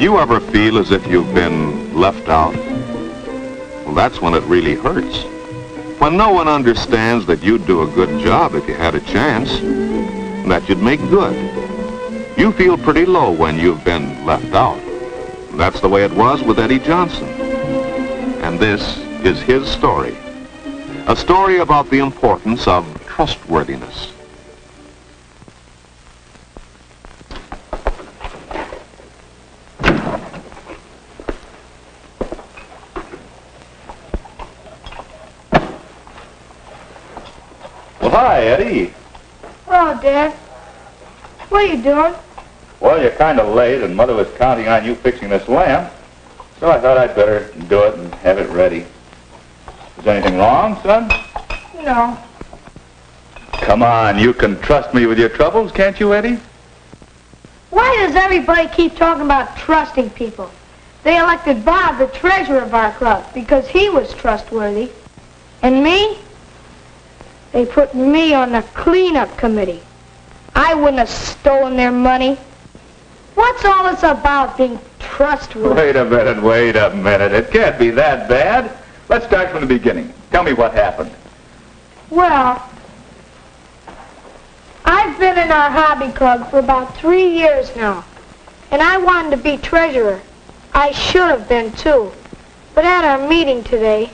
You ever feel as if you've been left out? Well, that's when it really hurts. When no one understands that you'd do a good job if you had a chance, that you'd make good. You feel pretty low when you've been left out. That's the way it was with Eddie Johnson. And this is his story. A story about the importance of trustworthiness. Well, hi, Eddie. Hello, Dad. What are you doing? Well, you're kind of late, and Mother was counting on you fixing this lamp, so I thought I'd better do it and have it ready. Is anything wrong, son? No. Come on, you can trust me with your troubles, can't you, Eddie? Why does everybody keep talking about trusting people? They elected Bob the treasurer of our club because he was trustworthy. And me? They put me on the cleanup committee. I wouldn't have stolen their money. What's all this about being trustworthy? Wait a minute. It can't be that bad. Let's start from the beginning. Tell me what happened. Well, I've been in our hobby club for about 3 years now, and I wanted to be treasurer. I should have been, too. But at our meeting today...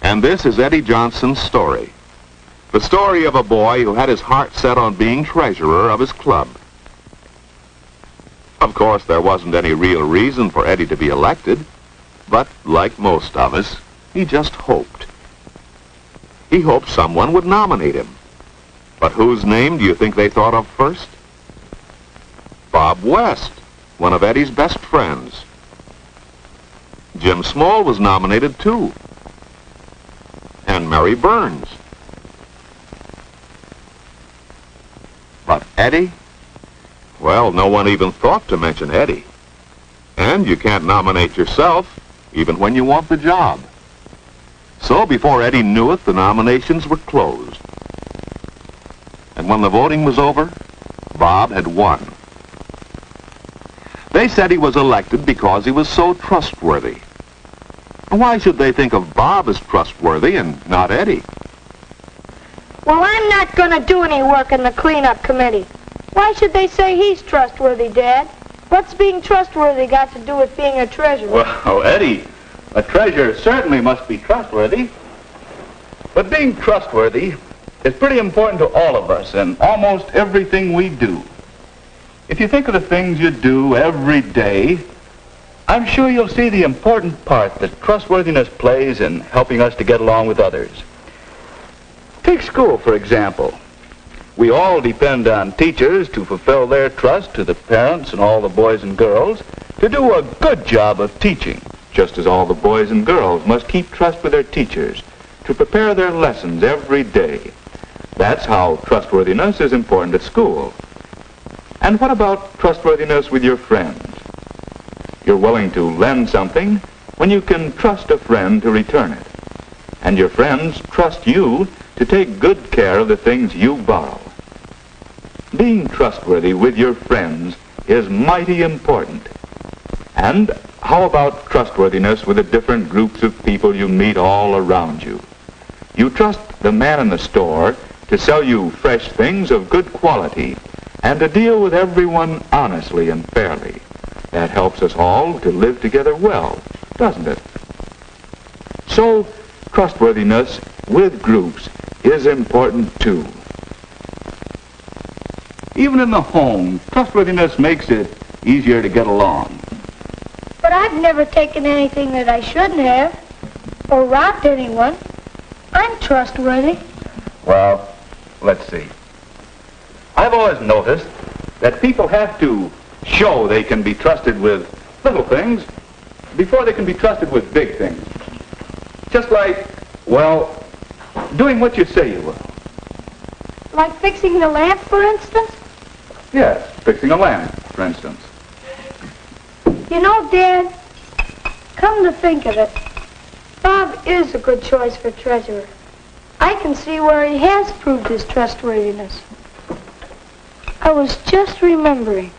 And this is Eddie Johnson's story. The story of a boy who had his heart set on being treasurer of his club. Of course, there wasn't any real reason for Eddie to be elected, but like most of us, he just hoped. He hoped someone would nominate him. But whose name do you think they thought of first? Bob West, one of Eddie's best friends. Jim Small was nominated too. And Mary Burns. But Eddie? Well, no one even thought to mention Eddie. And you can't nominate yourself, even when you want the job. So before Eddie knew it, the nominations were closed. And when the voting was over, Bob had won. They said he was elected because he was so trustworthy. Why should they think of Bob as trustworthy and not Eddie? Well, I'm not going to do any work in the cleanup committee. Why should they say he's trustworthy, Dad? What's being trustworthy got to do with being a treasurer? Well, Eddie, a treasurer certainly must be trustworthy. But being trustworthy is pretty important to all of us in almost everything we do. If you think of the things you do every day, I'm sure you'll see the important part that trustworthiness plays in helping us to get along with others. Take school, for example. We all depend on teachers to fulfill their trust to the parents and all the boys and girls to do a good job of teaching, just as all the boys and girls must keep trust with their teachers to prepare their lessons every day. That's how trustworthiness is important at school. And what about trustworthiness with your friends? You're willing to lend something when you can trust a friend to return it. And your friends trust you to take good care of the things you borrow. Being trustworthy with your friends is mighty important. And how about trustworthiness with the different groups of people you meet all around you? You trust the man in the store to sell you fresh things of good quality and to deal with everyone honestly and fairly. That helps us all to live together well, doesn't it? So, trustworthiness with groups is important too. Even in the home, trustworthiness makes it easier to get along. But I've never taken anything that I shouldn't have, or robbed anyone. I'm trustworthy. Well, let's see. I've always noticed that people have to show they can be trusted with little things before they can be trusted with big things. Just like, well, doing what you say you will. Like fixing the lamp, for instance? Yes, fixing a lamp, for instance. You know, Dad, come to think of it, Bob is a good choice for treasurer. I can see where he has proved his trustworthiness. I was just remembering.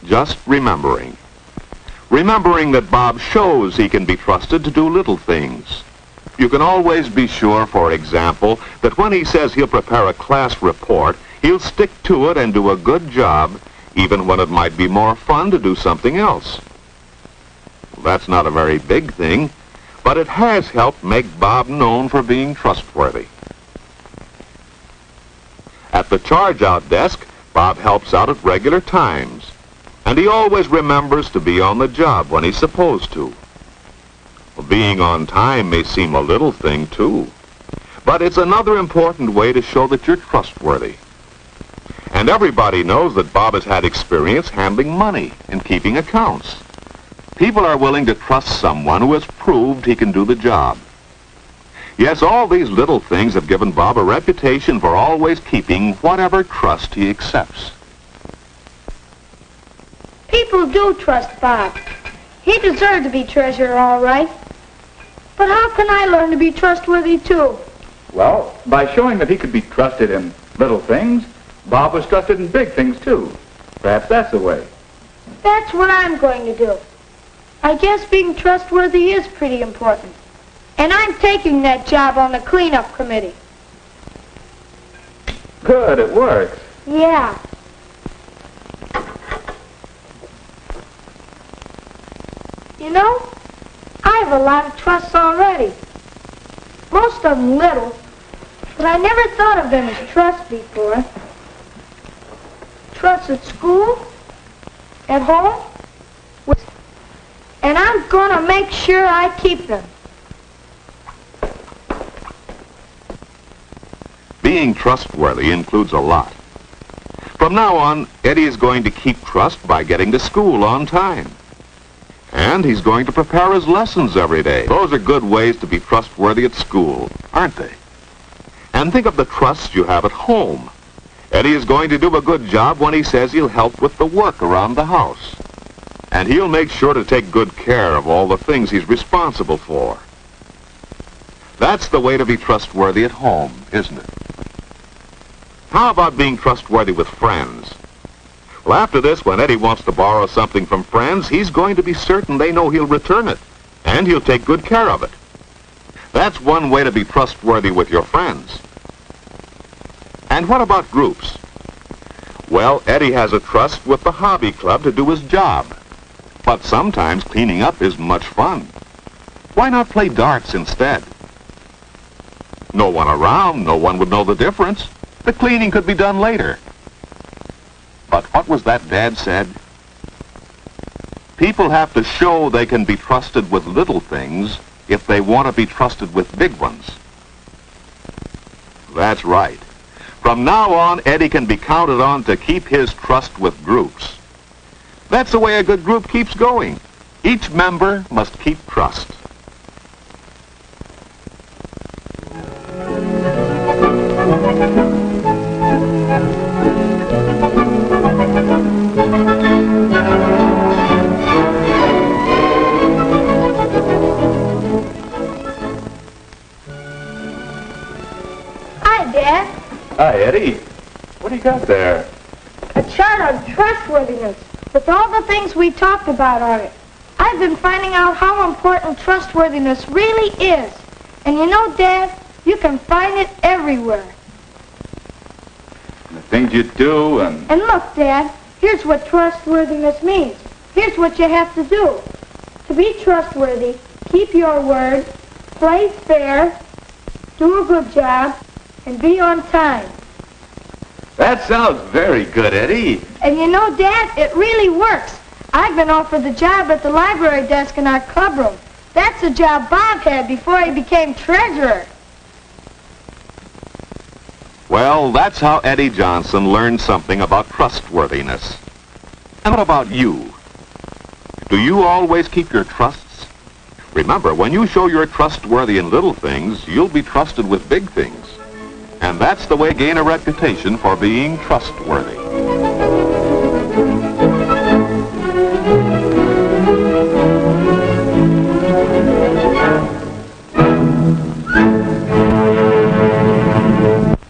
Just remembering. Remembering that Bob shows he can be trusted to do little things. You can always be sure, for example, that when he says he'll prepare a class report, he'll stick to it and do a good job, even when it might be more fun to do something else. That's not a very big thing, but it has helped make Bob known for being trustworthy. At the charge-out desk, Bob helps out at regular times, and he always remembers to be on the job when he's supposed to. Well, being on time may seem a little thing, too, but it's another important way to show that you're trustworthy. And everybody knows that Bob has had experience handling money and keeping accounts. People are willing to trust someone who has proved he can do the job. Yes, all these little things have given Bob a reputation for always keeping whatever trust he accepts. People do trust Bob. He deserved to be treasurer, all right. But how can I learn to be trustworthy, too? Well, by showing that he could be trusted in little things, Bob was trusted in big things, too. Perhaps that's the way. That's what I'm going to do. I guess being trustworthy is pretty important. And I'm taking that job on the cleanup committee. Good, it works. Yeah. You know, I have a lot of trusts already. Most of them little, but I never thought of them as trusts before. Trusts at school, at home, and I'm going to make sure I keep them. Being trustworthy includes a lot. From now on, Eddie is going to keep trust by getting to school on time. And he's going to prepare his lessons every day. Those are good ways to be trustworthy at school, aren't they? And think of the trust you have at home. Eddie is going to do a good job when he says he'll help with the work around the house. And he'll make sure to take good care of all the things he's responsible for. That's the way to be trustworthy at home, isn't it? How about being trustworthy with friends? Well, after this, when Eddie wants to borrow something from friends, he's going to be certain they know he'll return it, and he'll take good care of it. That's one way to be trustworthy with your friends. And what about groups? Well, Eddie has a trust with the hobby club to do his job. But sometimes cleaning up is much fun. Why not play darts instead? No one around, no one would know the difference. The cleaning could be done later. But what was that Dad said? People have to show they can be trusted with little things if they want to be trusted with big ones. That's right. From now on, Eddie can be counted on to keep his trust with groups. That's the way a good group keeps going. Each member must keep trust. Hi, Dad. Hi, Eddie. What do you got there? A chart on trustworthiness with all the things we talked about on it. I've been finding out how important trustworthiness really is. And you know, Dad, you can find it everywhere. The things you do and... And look, Dad, here's what trustworthiness means. Here's what you have to do. To be trustworthy, keep your word, play fair, do a good job, and be on time. That sounds very good, Eddie. And you know, Dad, it really works. I've been offered the job at the library desk in our clubroom. That's the job Bob had before he became treasurer. Well, that's how Eddie Johnson learned something about trustworthiness. And what about you? Do you always keep your trusts? Remember, when you show you're trustworthy in little things, you'll be trusted with big things. And that's the way to gain a reputation for being trustworthy.